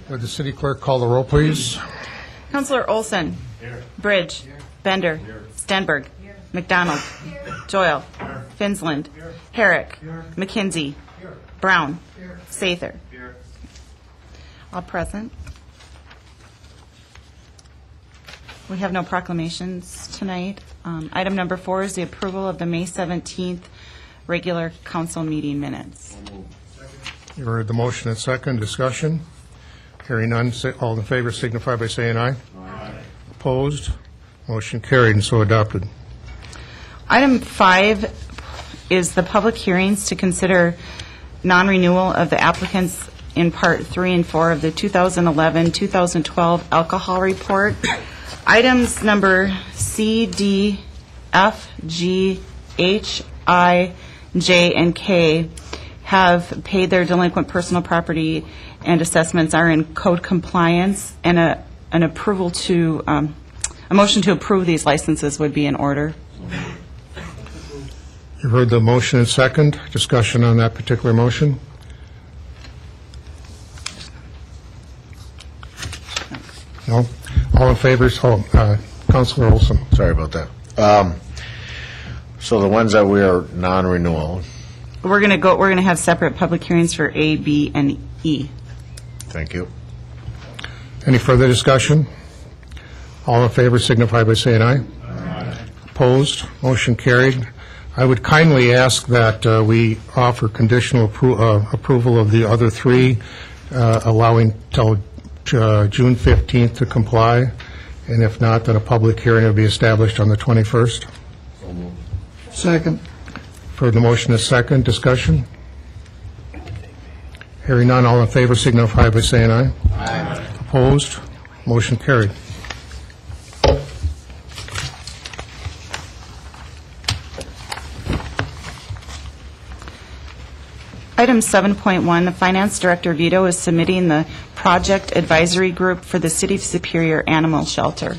Would the city clerk call the roll, please? Councilor Olson. Here. Bridge. Here. Bender. Here. Stenberg. Here. McDonald. Here. Joyle. Here. Finsland. Here. Herrick. Here. McKenzie. Here. Brown. Here. Sather. Here. All present. We have no proclamations tonight. Item number 4 is the approval of the May 17th regular council meeting minutes. You heard the motion and second. Discussion? Hearing none, all in favor signify by saying aye. Aye. Opposed? Motion carried and so adopted. Item 5 is the public hearings to consider non-renewal of the applicants in Part 3 and 4 of the 2011-2012 alcohol report. Items number C, D, F, G, H, I, J, and K have paid their delinquent personal property and assessments, are in code compliance, and an approval to a motion to approve these licenses would be in order. You heard the motion and second. Discussion on that particular motion? No? All in favor? Councilor Olson. Sorry about that. So the ones that we are non-renewal, We're going to have separate public hearings for A, B, and E. thank you. Any further discussion? All in favor signify by saying aye. Aye. Opposed? Motion carried. I would kindly ask that we offer conditional approval of the other three, allowing till June 15th to comply, and if not, then a public hearing will be established on the 21st. Second. For the motion is second. Discussion? Hearing none, all in favor signify by saying aye. Aye. Opposed? Motion carried. Item 7.1, the Finance Director Vito is submitting the Project Advisory Group for the City of Superior Animal Shelter.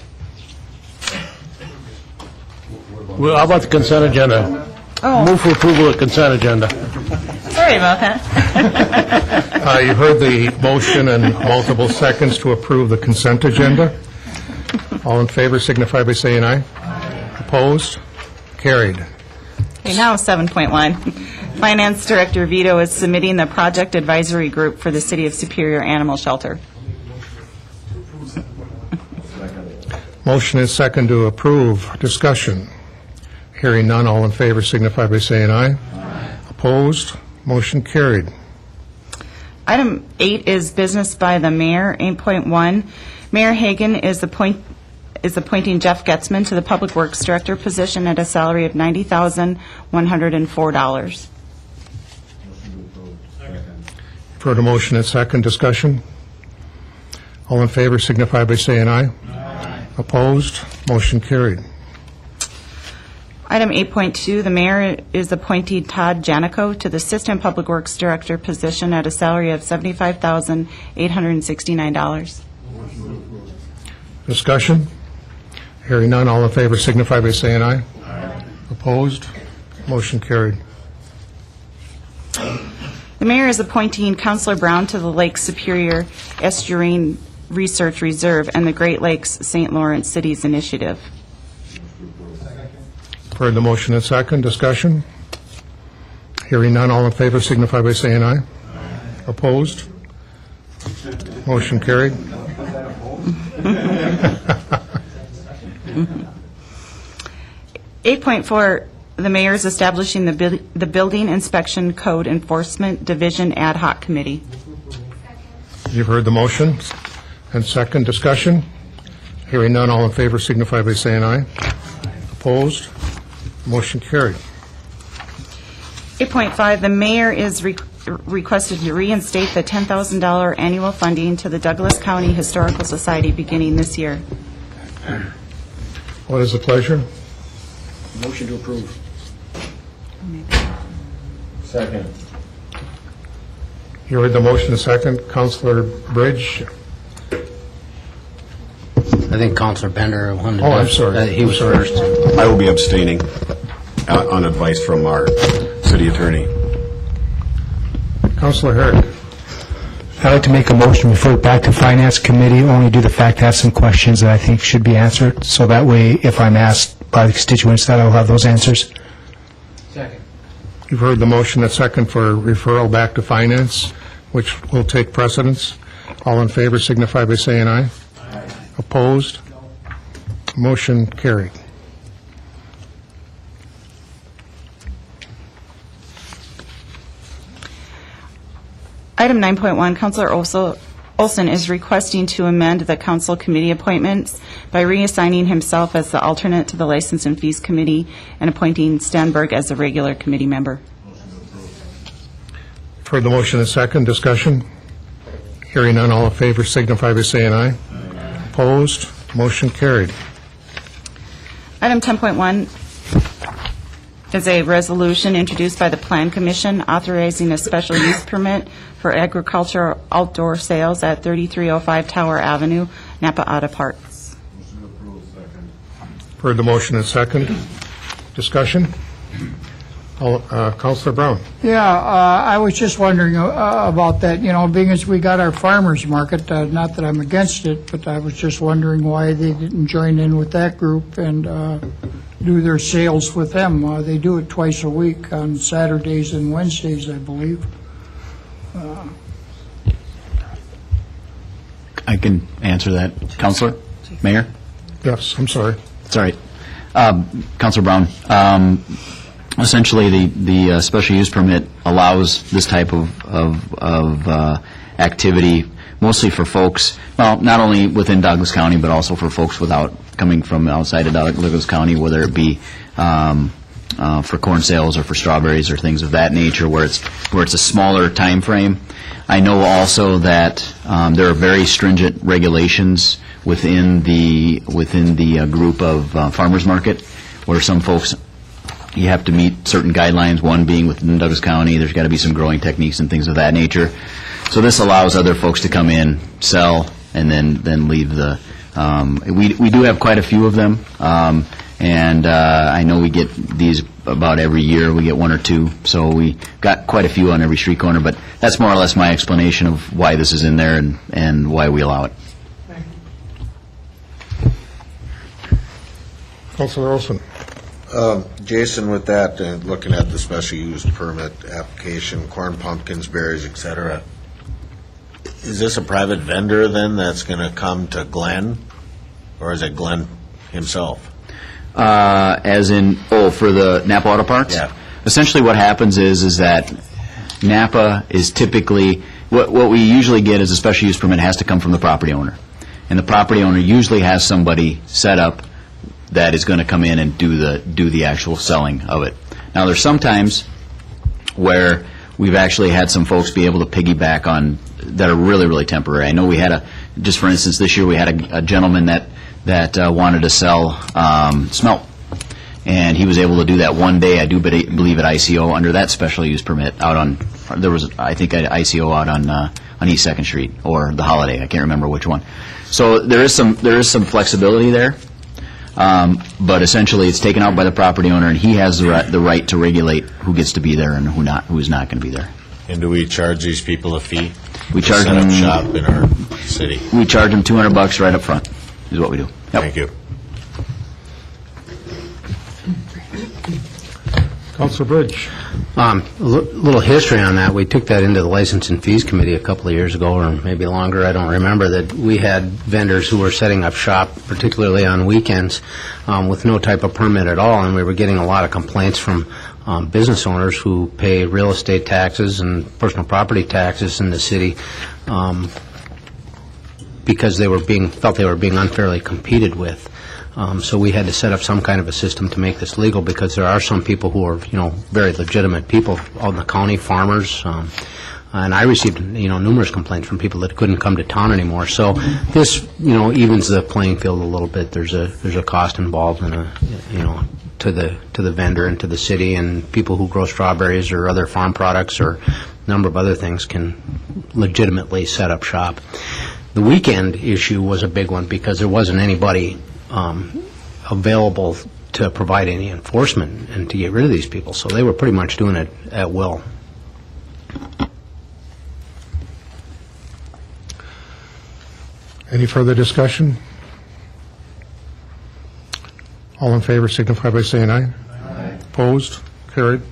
Well, how about the consent agenda? Oh. Move for approval of the consent agenda. Sorry about that. You heard the motion and multiple seconds to approve the consent agenda. All in favor signify by saying aye. Aye. Opposed? Carried. Okay, now 7.1. Finance Director Vito is submitting the Project Advisory Group for the City of Superior Animal Shelter. Motion is second to approve. Discussion. Hearing none, all in favor signify by saying aye. Aye. Opposed? Motion carried. Item 8 is business by the mayor. 8.1, Mayor Hagan is appointing Jeff Getzman to the Public Works Director position at a salary of $90,104. For the motion and second. Discussion. All in favor signify by saying aye. Aye. Opposed? Motion carried. Item 8.2, the mayor is appointing Todd Janico to the Assistant Public Works Director position at a salary of $75,869. Discussion. Hearing none, all in favor signify by saying aye. Aye. Opposed? Motion carried. The mayor is appointing Councilor Brown to the Lake Superior Estuarine Research Reserve and the Great Lakes St. Lawrence Cities Initiative. Heard the motion and second. Discussion. Hearing none, all in favor signify by saying aye. Aye. Opposed? Motion carried. 8.4, the mayor is establishing the Building Inspection Code Enforcement Division Ad Hoc Committee. You've heard the motion and second. Discussion. Hearing none, all in favor signify by saying aye. Opposed? Motion carried. 8.5, the mayor is requested to reinstate the $10,000 annual funding to the Douglas County Historical Society beginning this year. What is the pleasure? Motion to approve. Second. You heard the motion and second. Councilor Bridge? I think Councilor Bender wanted to. Oh, I'm sorry. He was first. I will be abstaining on advice from our city attorney. Councilor Herrick? I'd like to make a motion to refer it back to Finance Committee, only due to the fact I have some questions that I think should be answered, so that way, if I'm asked by the constituents, that I'll have those answers. You've heard the motion and second for referral back to finance, which will take precedence. All in favor signify by saying aye. Aye. Opposed? Motion carried. Item 9.1, Councilor Olson is requesting to amend the council committee appointments by reassigning himself as the alternate to the License and Fees Committee and appointing Stanberg as a regular committee member. For the motion and second, discussion? Hearing none, all in favor signify by saying aye. Aye. Opposed? Motion carried. Item 10.1 is a resolution introduced by the Plan Commission authorizing a special use permit for agricultural outdoor sales at 3305 Tower Avenue, Napa Auto Parts. Heard the motion and second, discussion? Councilor Brown. Yeah, I was just wondering about that, being as we got our farmers market, not that I'm against it, but I was just wondering why they didn't join in with that group and do their sales with them. They do it twice a week on Saturdays and Wednesdays, I believe. I can answer that. Counselor? Mayor? Yes, I'm sorry. It's all right. Counselor Brown, essentially the special use permit allows this type of activity mostly for folks, well, not only within Douglas County, but also for folks coming from outside of Douglas County, whether it be for corn sales or for strawberries or things of that nature, where it's a smaller time frame. I know also that there are very stringent regulations within the group of farmers market, where some folks, you have to meet certain guidelines, one being within Douglas County, there's got to be some growing techniques and things of that nature. So this allows other folks to come in, sell, and then leave the, we do have quite a few of them, and I know we get these about every year, we get one or two, so we got quite a few on every street corner, but that's more or less my explanation of why this is in there and why we allow it. Councilor Olson. Jason, with that, looking at the special use permit application, corn, pumpkins, berries, et cetera, is this a private vendor then that's going to come to Glenn, or is it Glenn himself? As in, for the Napa Auto Parts? Yeah. Essentially what happens is that Napa is typically, what we usually get is a special use permit has to come from the property owner. And the property owner usually has somebody set up that is going to come in and do the actual selling of it. Now, there's sometimes where we've actually had some folks be able to piggyback on that are really, really temporary. I know we had just for instance, this year we had a gentleman that wanted to sell smelt, and he was able to do that one day, I do believe at ICO, under that special use permit out on, there was, I think, at ICO out on East 2nd Street, or the Holiday, I can't remember which one. So there is some flexibility there. But essentially, it's taken out by the property owner, and he has the right to regulate who gets to be there and who is not going to be there. And do we charge these people a fee? We charge set them up shop in our city. We charge them $200 right up front. Is what we do. Yep. Thank you. Councilor Bridge. A little history on that. We took that into the License and Fees Committee a couple of years ago, or maybe longer, I don't remember, that we had vendors who were setting up shop, particularly on weekends, with no type of permit at all, and we were getting a lot of complaints from business owners who pay real estate taxes and personal property taxes in the city because they felt they were being unfairly competed with. So we had to set up some kind of a system to make this legal, because there are some people who are, very legitimate people out in the county, farmers, and I received, numerous complaints from people that couldn't come to town anymore. So this, evens the playing field a little bit. There's a cost involved in to the vendor and to the city, and people who grow strawberries or other farm products or a number of other things can legitimately set up shop. The weekend issue was a big one because there wasn't anybody available to provide any enforcement and to get rid of these people, so they were pretty much doing it at will. Any further discussion? All in favor signify by saying aye. Aye. Opposed? Carried.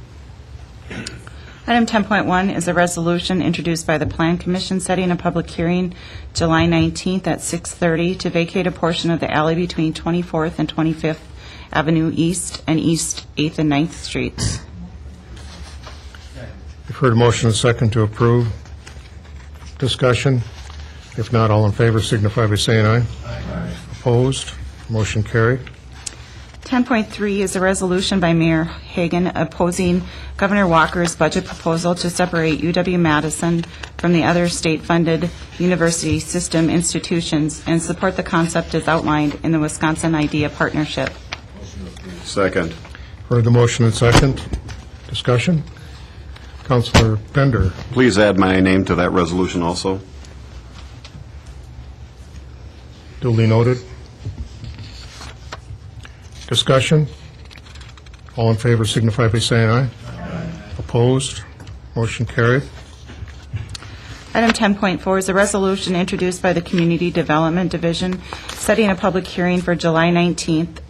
Item 10.1 is a resolution introduced by the Plan Commission setting a public hearing July 19th at 6:30 to vacate a portion of the alley between 24th and 25th Avenue East and East 8th and 9th Streets. You've heard a motion and second to approve. Discussion? If not, all in favor signify by saying aye. Aye. Opposed? Motion carried. 10.3 is a resolution by Mayor Hagan opposing Governor Walker's budget proposal to separate UW-Madison from the other state-funded university system institutions and support the concept as outlined in the Wisconsin IDEA Partnership. Second. Heard the motion and second. Discussion? Councilor Pender. Please add my name to that resolution also. Duly noted. Discussion? All in favor signify by saying aye. Aye. Opposed? Motion carried. Item 10.4 is a resolution introduced by the Community Development Division setting a public hearing for July 19th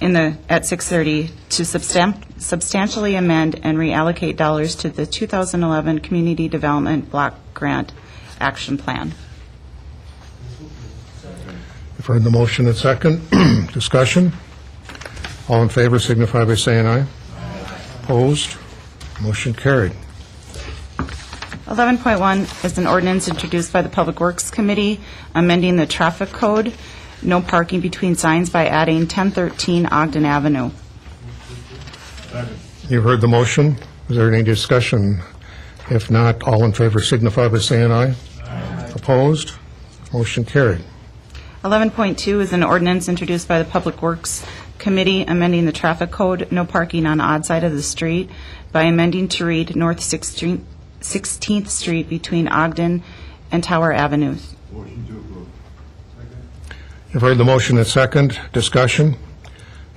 at 6:30 to substantially amend and reallocate dollars to the 2011 Community Development Block Grant Action Plan. You've heard the motion and second. Discussion? All in favor signify by saying aye. Aye. Opposed? Motion carried. 11.1 is an ordinance introduced by the Public Works Committee amending the traffic code, no parking between signs by adding 1013 Ogden Avenue. You've heard the motion. Is there any discussion? If not, all in favor signify by saying aye. Aye. Opposed? Motion carried. 11.2 is an ordinance introduced by the Public Works Committee amending the traffic code, no parking on odd side of the street, by amending to read North 16th Street between Ogden and Tower Avenues. You've heard the motion and second. Discussion?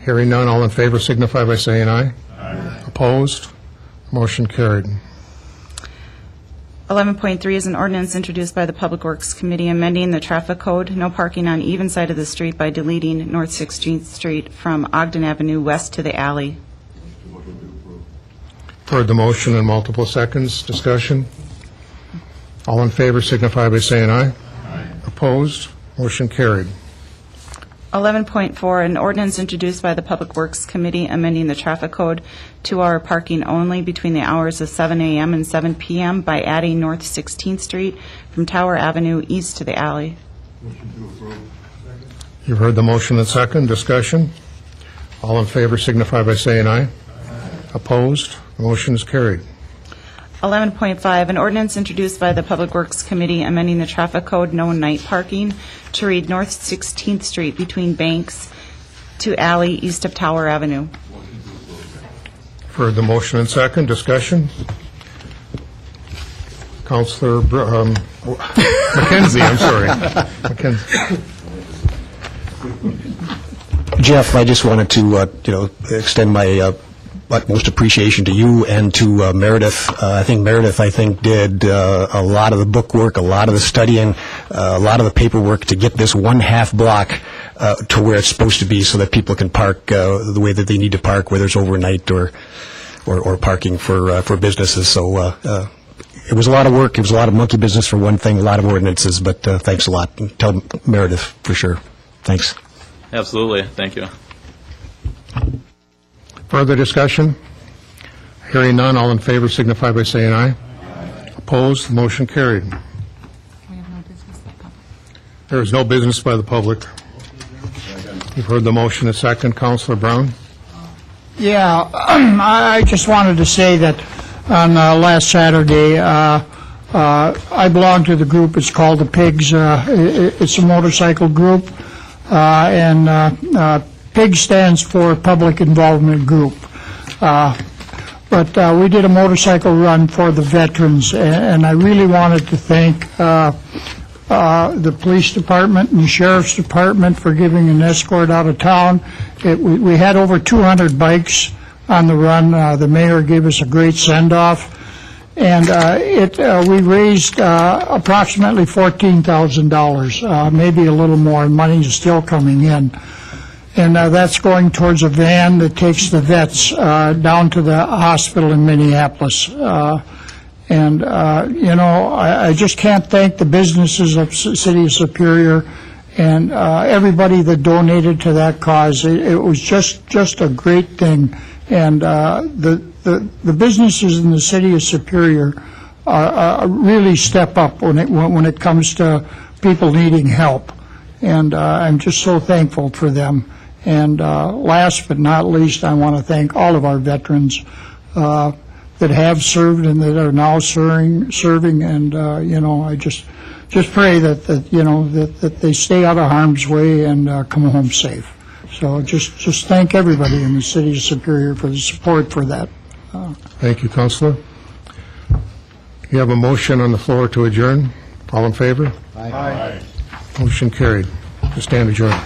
Hearing none, all in favor signify by saying aye. Aye. Opposed? Motion carried. 11.3 is an ordinance introduced by the Public Works Committee amending the traffic code, no parking on even side of the street, by deleting North 16th Street from Ogden Avenue west to the alley. Heard the motion in multiple seconds. Discussion? All in favor signify by saying aye. Aye. Opposed? Motion carried. 11.4, an ordinance introduced by the Public Works Committee amending the traffic code, 2-hour parking only between the hours of 7 a.m. and 7 p.m. by adding North 16th Street from Tower Avenue east to the alley. You've heard the motion and second. Discussion? All in favor signify by saying aye. Aye. Opposed? Motion is carried. 11.5, an ordinance introduced by the Public Works Committee amending the traffic code, no night parking, to read North 16th Street between Banks to alley east of Tower Avenue. Heard the motion and second. Discussion? Councilor McKenzie, I'm sorry. McKenzie. Jeff, I just wanted to, extend my utmost appreciation to you and to Meredith. I think Meredith, did a lot of the book work, a lot of the studying, a lot of the paperwork to get this one half block to where it's supposed to be so that people can park the way that they need to park, whether it's overnight or parking for businesses. So it was a lot of work. It was a lot of monkey business for one thing, a lot of ordinances, but thanks a lot. Tell Meredith for sure. Thanks. Absolutely. Thank you. Further discussion? Hearing none, all in favor signify by saying aye. Aye. Opposed? Motion carried. There is no business by the public. You've heard the motion. A second. Councilor Brown? Yeah, I just wanted to say that on last Saturday, I belong to the group. It's called the Pigs. It's a motorcycle group, and PIG stands for Public Involvement Group. But we did a motorcycle run for the veterans, and I really wanted to thank the police department and the sheriff's department for giving an escort out of town. We had over 200 bikes on the run. The mayor gave us a great send-off, And we raised approximately $14,000, maybe a little more. Money is still coming in. And that's going towards a van that takes the vets down to the hospital in Minneapolis. I just can't thank the businesses of City of Superior and everybody that donated to that cause. It was just a great thing. And the businesses in the City of Superior really step up when it comes to people needing help. And I'm just so thankful for them. And last but not least, I want to thank all of our veterans that have served and that are now serving. And I just pray that they stay out of harm's way and come home safe. So just thank everybody in the City of Superior for the support for that. Thank you, Councilor. You have a motion on the floor to adjourn. All in favor? Aye. Motion carried. To stand adjourned.